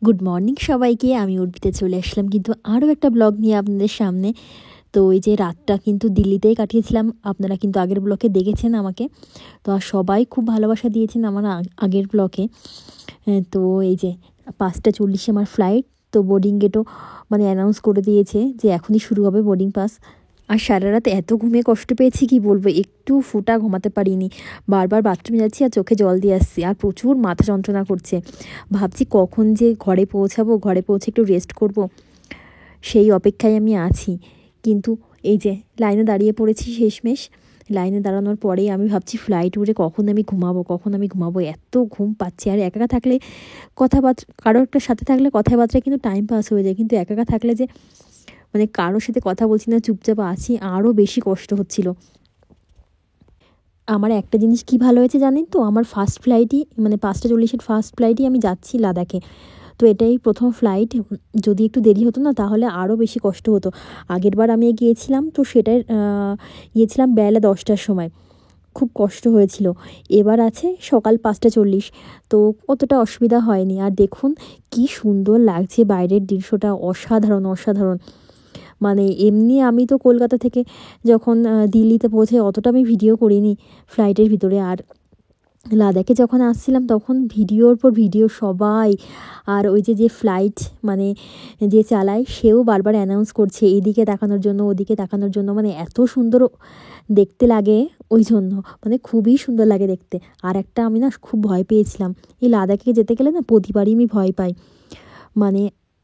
Good morning সবাইকে। আমি উর্বিতে চলে আসলাম কিন্তু আরও একটা ব্লগ নিয়ে আপনাদের সামনে। তো এই যে রাতটা কিন্তু দিল্লিতেই কাটিয়েছিলাম, আপনারা কিন্তু আগের ব্লগে দেখেছেন আমাকে। তো আর সবাই খুব ভালোবাসা দিয়েছেন আমার আগের ব্লগে। তো এই যে 5:40 আমার ফ্লাইট। তো বোর্ডিং গেটও অ্যানাউন্স করে দিয়েছে যে এখনই শুরু হবে বোর্ডিং পাস। আর সারা রাত এত ঘুমিয়ে কষ্ট পেয়েছি কি বলবো, একটু ফোঁটা ঘুমাতে পারিনি। বারবার বাথরুমে যাচ্ছি আর চোখে জল দিয়ে আসছি, আর প্রচুর মাথা যন্ত্রণা করছে। ভাবছি কখন যে ঘরে পৌঁছাবো, ঘরে পৌঁছে একটু রেস্ট করব, সেই অপেক্ষায় আমি আছি। কিন্তু এই যে লাইনে দাঁড়িয়ে পড়েছি শেষমেশ। লাইনে দাঁড়ানোর পরেই আমি ভাবছি ফ্লাইট উড়ে কখন আমি ঘুমাবো, এত ঘুম পাচ্ছে। আর একা থাকলে কথাবার্তা, কারো একটা সাথে থাকলে কথাবার্তায় কিন্তু টাইম পাস হয়ে যায়, কিন্তু একা থাকলে যে কারোর সাথে কথা বলছি না, চুপচাপ আছি, আরও বেশি কষ্ট হচ্ছিল। আমার একটা জিনিস কি ভালো হয়েছে জানেন তো, আমার ফার্স্ট ফ্লাইটই 5:40 ফার্স্ট ফ্লাইটই আমি যাচ্ছি লাদাখে। তো এটাই প্রথম ফ্লাইট। যদি একটু দেরি হতো না তাহলে আরও বেশি কষ্ট হতো। আগেরবার আমি গিয়েছিলাম তো সেটাই গিয়েছিলাম বেলা 10টার সময়, খুব কষ্ট হয়েছিল। এবার আছে সকাল 5:40, তো অতটা অসুবিধা হয়নি। আর দেখুন কি সুন্দর লাগছে বাইরের দৃশ্যটা, অসাধারণ। এমনি আমি তো কলকাতা থেকে যখন দিল্লিতে পৌঁছে অতটা আমি ভিডিও করিনি ফ্লাইটের ভিতরে। আর লাদাখে যখন আসছিলাম তখন ভিডিওর পর ভিডিও সবাই। আর ওই যে ফ্লাইট যে চালায় সেও বারবার অ্যানাউন্স করছে এদিকে তাকানোর জন্য, ওদিকে তাকানোর জন্য। এত সুন্দর দেখতে লাগে ওই জন্য, খুবই সুন্দর লাগে দেখতে। আর একটা আমি না খুব ভয় পেয়েছিলাম, এই লাদাখে যেতে গেলে না প্রতিবারই আমি ভয় পাই।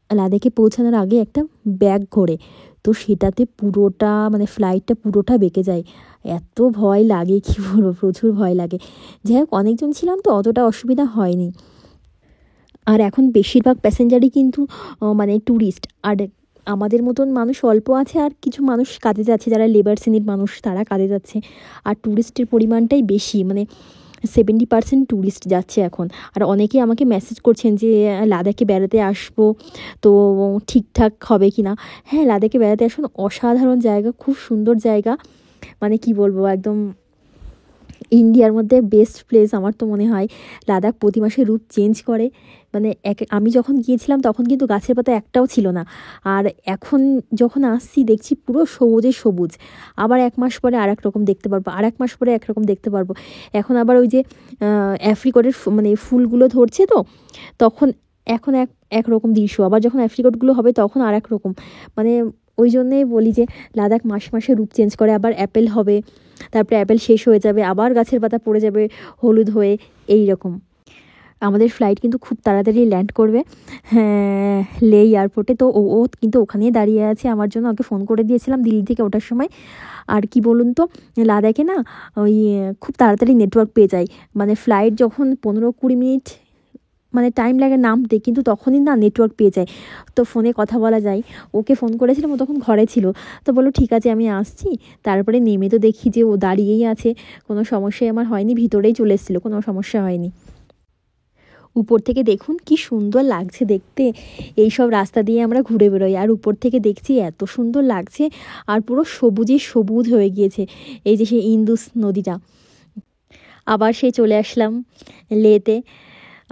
লাদাখে পৌঁছানোর আগে একটা ব্যাগ ঘোরে, তো সেটাতে পুরোটা ফ্লাইটটা পুরোটা বেঁকে যায়। এত ভয় লাগে কি বলবো, প্রচুর ভয় লাগে। যাই হোক, অনেকজন ছিলাম তো অতটা অসুবিধা হয়নি। আর এখন বেশিরভাগ প্যাসেঞ্জারই কিন্তু ট্যুরিস্ট। আর আমাদের মতন মানুষ অল্প আছে, আর কিছু মানুষ কাজে যাচ্ছে, যারা লেবার শ্রেণীর মানুষ তারা কাজে যাচ্ছে। আর ট্যুরিস্টের পরিমাণটাই বেশি, 70% ট্যুরিস্ট যাচ্ছে এখন। আর অনেকেই আমাকে মেসেজ করছেন যে লাদাখে বেড়াতে আসবো, তো ঠিকঠাক হবে কি না। হ্যাঁ, লাদাখে বেড়াতে আসুন, অসাধারণ জায়গা, খুব সুন্দর জায়গা। কি বলবো, একদম ইন্ডিয়ার মধ্যে বেস্ট প্লেস আমার তো মনে হয়। লাদাখ প্রতি মাসে রূপ চেঞ্জ করে। আমি যখন গিয়েছিলাম তখন কিন্তু গাছের পাতা একটাও ছিল না, আর এখন যখন আসছি দেখছি পুরো সবুজে সবুজ। আবার 1 মাস পরে আর এক রকম দেখতে পারবো, আর 1 মাস পরে একরকম দেখতে পারবো। এখন আবার ওই যে অ্যাপ্রিকটের ফুলগুলো ধরছে, তো তখন এখন একরকম দৃশ্য, আবার যখন অ্যাপ্রিকটগুলো হবে তখন আর এক রকম। ওই জন্যেই বলি যে লাদাখ মাসে রূপ চেঞ্জ করে। আবার অ্যাপেল হবে, তারপরে অ্যাপেল শেষ হয়ে যাবে, আবার গাছের পাতা পড়ে যাবে হলুদ হয়ে, এই রকম। আমাদের ফ্লাইট কিন্তু খুব তাড়াতাড়ি ল্যান্ড করবে, হ্যাঁ, লে এয়ারপোর্টে। তো ও কিন্তু ওখানেই দাঁড়িয়ে আছে আমার জন্য, ওকে ফোন করে দিয়েছিলাম দিল্লি থেকে ওঠার সময়। আর কি বলুন তো, লাদাখে না ওই খুব তাড়াতাড়ি নেটওয়ার্ক পেয়ে যায়। ফ্লাইট যখন 15-20 মিনিট টাইম লাগে নামতে, কিন্তু তখনই না নেটওয়ার্ক পেয়ে যায়, তো ফোনে কথা বলা যায়। ওকে ফোন করেছিলাম, ও তখন ঘরে ছিল, তো বললো ঠিক আছে আমি আসছি। তারপরে নেমে তো দেখি যে ও দাঁড়িয়েই আছে, কোনো সমস্যাই আমার হয়নি, ভিতরেই চলে এসেছিলো, কোনো সমস্যা হয়নি। উপর থেকে দেখুন কি সুন্দর লাগছে দেখতে। এই সব রাস্তা দিয়ে আমরা ঘুরে বেরোই, আর উপর থেকে দেখছি এত সুন্দর লাগছে, আর পুরো সবুজে সবুজ হয়ে গিয়েছে এই যে সেই ইন্দুস নদীটা। আবার সে চলে আসলাম লেতে।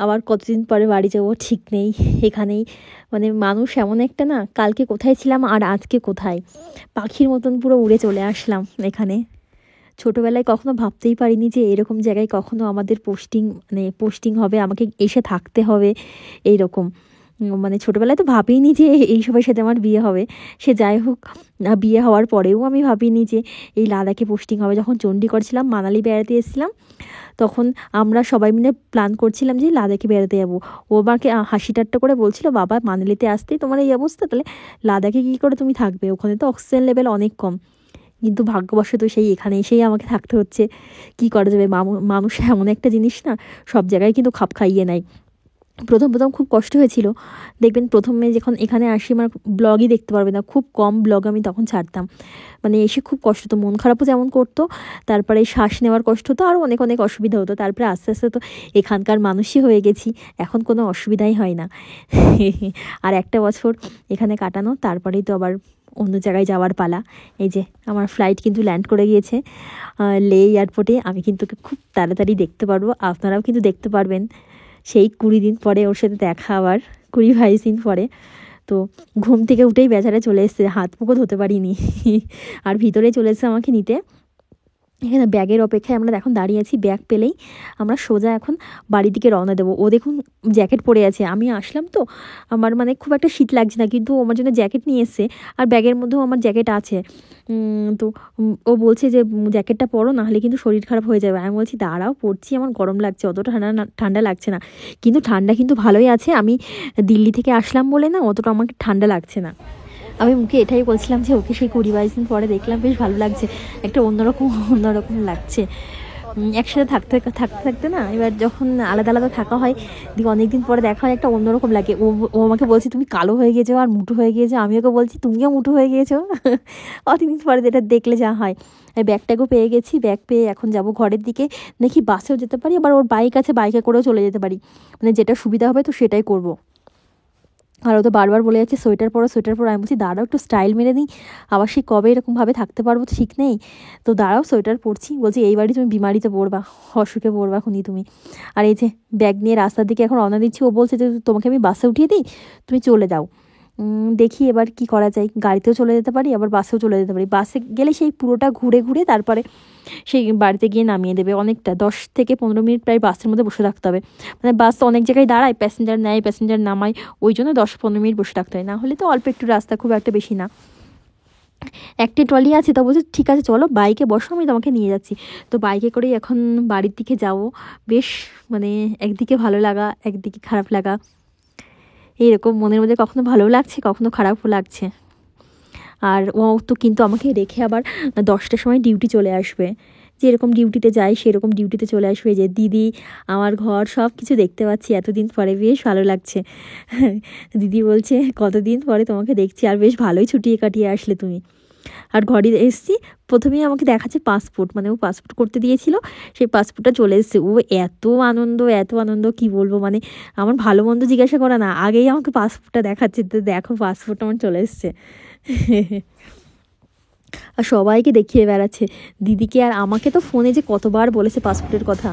আবার কতদিন পরে বাড়ি যাবো ঠিক নেই। এখানেই মানুষ এমন একটা না, কালকে কোথায় ছিলাম আর আজকে কোথায়, পাখির মতন পুরো উড়ে চলে আসলাম এখানে। ছোটোবেলায় কখনো ভাবতেই পারিনি যে এরকম জায়গায় কখনো আমাদের পোস্টিং হবে, আমাকে এসে থাকতে হবে এইরকম। ছোটোবেলায় তো ভাবিনি যে এই সবার সাথে আমার বিয়ে হবে। সে যাই হোক, বিয়ে হওয়ার পরেও আমি ভাবিনি যে এই লাদাখে পোস্টিং হবে। যখন চণ্ডীগড় ছিলাম, মানালি বেড়াতে এসেছিলাম, তখন আমরা সবাই মিলে প্ল্যান করছিলাম যে লাদাখে বেড়াতে যাবো। ও আমাকে হাসি ঠাট্টা করে বলছিল, বাবা মানালিতে আসতেই তোমার এই অবস্থা, তাহলে লাদাখে কী করে তুমি থাকবে, ওখানে তো অক্সিজেন লেভেল অনেক কম। কিন্তু ভাগ্যবশত সেই এখানে এসেই আমাকে থাকতে হচ্ছে, কী করা যাবে। মানুষ এমন একটা জিনিস না, সব জায়গায় কিন্তু খাপ খাইয়ে নেয়। প্রথম খুব কষ্ট হয়েছিল। দেখবেন প্রথমে যখন এখানে আসি আমার ব্লগই দেখতে পারবে না, খুব কম ব্লগ আমি তখন ছাড়তাম। এসে খুব কষ্ট হতো, মন খারাপও যেমন করতো, তারপরে শ্বাস নেওয়ার কষ্ট হতো, আরও অনেক অসুবিধা হতো। তারপরে আস্তে আস্তে তো এখানকার মানুষই হয়ে গেছি, এখন কোনো অসুবিধাই হয় না। আর একটা বছর এখানে কাটানো, তারপরেই তো আবার অন্য জায়গায় যাওয়ার পালা। এই যে আমার ফ্লাইট কিন্তু ল্যান্ড করে গিয়েছে লে এয়ারপোর্টে। আমি কিন্তু খুব তাড়াতাড়ি দেখতে পারবো, আপনারাও কিন্তু দেখতে পারবেন। সেই 20 দিন পরে ওর সাথে দেখা, আবার 20-22 দিন পরে। তো ঘুম থেকে উঠেই বেচারা চলে এসছে, হাত মুখও ধুতে পারিনি আর ভিতরে চলে এসছে আমাকে নিতে। এখানে ব্যাগের অপেক্ষায় আমরা এখন দাঁড়িয়ে আছি, ব্যাগ পেলেই আমরা সোজা এখন বাড়ির দিকে রওনা দেবো। ও দেখুন জ্যাকেট পরে আছে, আমি আসলাম তো আমার মানে খুব একটা শীত লাগছে না, কিন্তু আমার জন্য জ্যাকেট নিয়ে এসছে আর ব্যাগের মধ্যেও আমার জ্যাকেট আছে। তো ও বলছে যে জ্যাকেটটা পরো, নাহলে কিন্তু শরীর খারাপ হয়ে যাবে। আমি বলছি দাঁড়াও পরছি, আমার গরম লাগছে, অতটা ঠান্ডা লাগছে না। কিন্তু ঠান্ডা কিন্তু ভালোই আছে, আমি দিল্লি থেকে আসলাম বলে না অতটা আমাকে ঠান্ডা লাগছে না। আমি মুখে এটাই বলছিলাম যে ওকে সেই 20-22 দিন পরে দেখলাম, বেশ ভালো লাগছে, একটা অন্যরকম লাগছে। একসাথে থাকতে না, এবার যখন আলাদা আলাদা থাকা হয় দিকে অনেকদিন পরে দেখা হয়, একটা অন্যরকম লাগে। ও আমাকে বলছে তুমি কালো হয়ে গিয়েছো আর মুঠো হয়ে গিয়েছো, আমি ওকে বলছি তুমিও মুঠো হয়ে গিয়েছো অনেকদিন পরে যেটা দেখলে যা হয়। ব্যাগটাকেও পেয়ে গেছি, ব্যাগ পেয়ে এখন যাব ঘরের দিকে, দেখি বাসেও যেতে পারি, আবার ওর বাইক আছে, বাইকে করেও চলে যেতে পারি, মানে যেটা সুবিধা হবে তো সেটাই করবো। আর ও তো বারবার বলে যাচ্ছে সোয়েটার পরো সোয়েটার পরো, আমি বলছি দাঁড়াও একটু স্টাইল মেরে নিই, আবার সেই কবে এরকমভাবে থাকতে পারবো ঠিক নেই, তো দাঁড়াও সোয়েটার পরছি। বলছি এই বাড়ি তুমি বিমারিতে পড়বা, অসুখে পড়বা খুনি তুমি। আর এই যে ব্যাগ নিয়ে রাস্তার দিকে এখন রওনা দিচ্ছি, ও বলছে যে তোমাকে আমি বাসে উঠিয়ে দিই, তুমি চলে যাও। দেখি এবার কি করা যায়, গাড়িতেও চলে যেতে পারি আবার বাসেও চলে যেতে পারি। বাসে গেলে সেই পুরোটা ঘুরে ঘুরে তারপরে সেই বাড়িতে গিয়ে নামিয়ে দেবে, অনেকটা 10 থেকে 15 মিনিট প্রায় বাসের মধ্যে বসে থাকতে হবে। মানে বাস তো অনেক জায়গায় দাঁড়ায়, প্যাসেঞ্জার নেয় প্যাসেঞ্জার নামায়, ওই জন্য 10-15 মিনিট বসে থাকতে হয়, না হলে তো অল্প একটু রাস্তা, খুব একটা বেশি না। একটা ট্রলি আছে, তা বলছে ঠিক আছে চলো বাইকে বসো, আমি তোমাকে নিয়ে যাচ্ছি। তো বাইকে করেই এখন বাড়ির দিকে যাবো। বেশ মানে একদিকে ভালো লাগা একদিকে খারাপ লাগা, এইরকম মনের মধ্যে কখনো ভালোও লাগছে কখনো খারাপও লাগছে। আর ও তো কিন্তু আমাকে রেখে আবার 10টার সময় ডিউটি চলে আসবে, যেরকম ডিউটিতে যাই সেরকম ডিউটিতে চলে আসবে। যে দিদি আমার ঘর সব কিছু দেখতে পাচ্ছি এতদিন পরে, বেশ ভালো লাগছে দিদি বলছে কতদিন পরে তোমাকে দেখছি, আর বেশ ভালোই ছুটিয়ে কাটিয়ে আসলে তুমি। আর ঘরে এসেছি, প্রথমেই আমাকে দেখাচ্ছে পাসপোর্ট, মানে ও পাসপোর্ট করতে দিয়েছিল, সেই পাসপোর্টটা চলে এসেছে। ও এত আনন্দ কি বলবো, মানে আমার ভালো মন্দ জিজ্ঞাসা করা না, আগেই আমাকে পাসপোর্টটা দেখাচ্ছে, তো দেখো পাসপোর্ট আমার চলে এসছে আর সবাইকে দেখিয়ে বেড়াচ্ছে, দিদিকে আর আমাকে। তো ফোনে যে কতবার বলেছে পাসপোর্টের কথা।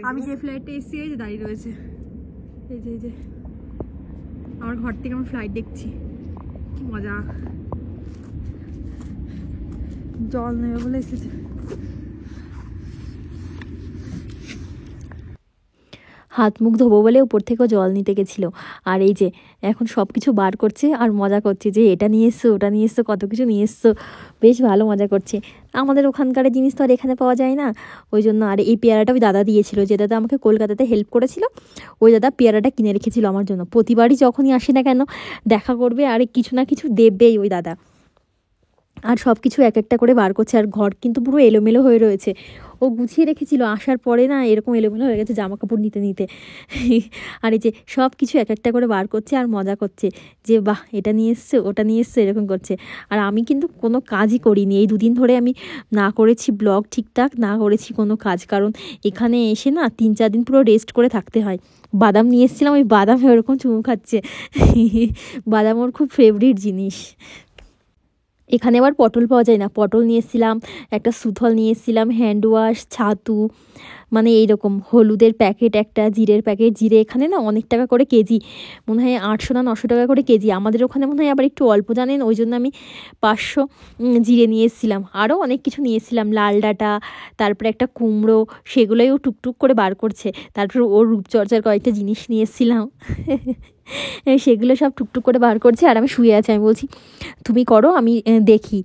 আমি যে ফ্লাইটে এসেছি এই যে দাঁড়িয়ে রয়েছে, এই যে আমার ঘর থেকে আমার ফ্লাইট দেখছি, কি মজা। জল নেবে বলে এসেছে। হাত মুখ ধোবো বলে উপর থেকেও জল নিতে গেছিলো। আর এই যে এখন সব কিছু বার করছে আর মজা করছে, যে এটা নিয়ে এসছো ওটা নিয়ে এসছো, কত কিছু নিয়ে এসছো, বেশ ভালো মজা করছে। আমাদের ওখানকার জিনিস তো আর এখানে পাওয়া যায় না, ওই জন্য। আর এই পেয়ারাটা ওই দাদা দিয়েছিল, যে দাদা আমাকে কলকাতাতে হেল্প করেছিল, ওই দাদা পেয়ারাটা কিনে রেখেছিল আমার জন্য। প্রতিবারই যখনই আসে না কেন দেখা করবে আর কিছু না কিছু দেবেই ওই দাদা। আর সব কিছু এক একটা করে বার করছে, আর ঘর কিন্তু পুরো এলোমেলো হয়ে রয়েছে। ও গুছিয়ে রেখেছিল, আসার পরে না এরকম এলোমেলো হয়ে গেছে জামা কাপড় নিতে নিতে আর এই যে সব কিছু এক একটা করে বার করছে আর মজা করছে, যে বাহ এটা নিয়ে এসছে ওটা নিয়ে এসছে এরকম করছে। আর আমি কিন্তু কোনো কাজই করিনি এই 2 দিন ধরে, আমি না করেছি ব্লগ ঠিকঠাক, না করেছি কোনো কাজ, কারণ এখানে এসে না 3-4 দিন পুরো রেস্ট করে থাকতে হয়। বাদাম নিয়ে এসেছিলাম, ওই বাদামে ওরকম চুমু খাচ্ছে বাদাম ওর খুব ফেভারিট জিনিস। এখানে আবার পটল পাওয়া যায় না, পটল নিয়ে এসেছিলাম, একটা সুথল নিয়ে এসেছিলাম, হ্যান্ড ওয়াশ, ছাতু, মানে এইরকম হলুদের প্যাকেট, একটা জিরের প্যাকেট। জিরে এখানে না অনেক টাকা করে কেজি, মনে হয় 800 না 900 টাকা করে কেজি। আমাদের ওখানে মনে হয় আবার একটু অল্প জানেন, ওই জন্য আমি 500 জিরে নিয়ে এসেছিলাম। আরও অনেক কিছু নিয়ে এসেছিলাম, লাল ডাঁটা, তারপরে একটা কুমড়ো, সেগুলোই ও টুকটুক করে বার করছে। তারপর ওর রূপচর্চার কয়েকটা জিনিস নিয়ে এসেছিলাম সেগুলো সব টুকটুক করে বার করছে, আর আমি শুয়ে আছি। আমি বলছি তুমি করো, আমি দেখি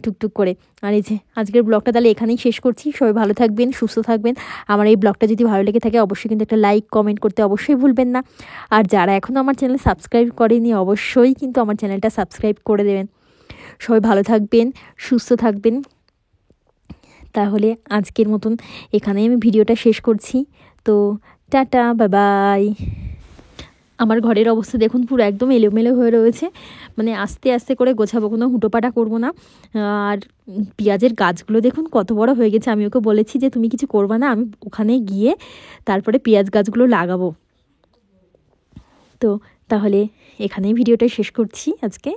টুকটুক করে। আর এই যে আজকের ব্লগটা তাহলে এখানেই শেষ করছি। সবাই ভালো থাকবেন, সুস্থ থাকবেন। আমার এই ব্লগটা যদি ভালো লেগে থাকে অবশ্যই কিন্তু একটা লাইক কমেন্ট করতে অবশ্যই ভুলবেন না। আর যারা এখনও আমার চ্যানেল সাবস্ক্রাইব করেনি অবশ্যই কিন্তু আমার চ্যানেলটা সাবস্ক্রাইব করে দেবেন। সবাই ভালো থাকবেন, সুস্থ থাকবেন। তাহলে আজকের মতন এখানেই আমি ভিডিওটা শেষ করছি। তো টাটা, বাই বাই। আমার ঘরের অবস্থা দেখুন পুরো একদম এলোমেলো হয়ে রয়েছে, মানে আস্তে আস্তে করে গোছাবো, কোনো হুটোপাটা করবো না। আর পেঁয়াজের গাছগুলো দেখুন কত বড় হয়ে গেছে। আমি ওকে বলেছি যে তুমি কিছু করবা না, আমি ওখানে গিয়ে তারপরে পেঁয়াজ গাছগুলো লাগাবো। তো তাহলে এখানেই ভিডিওটা শেষ করছি আজকে।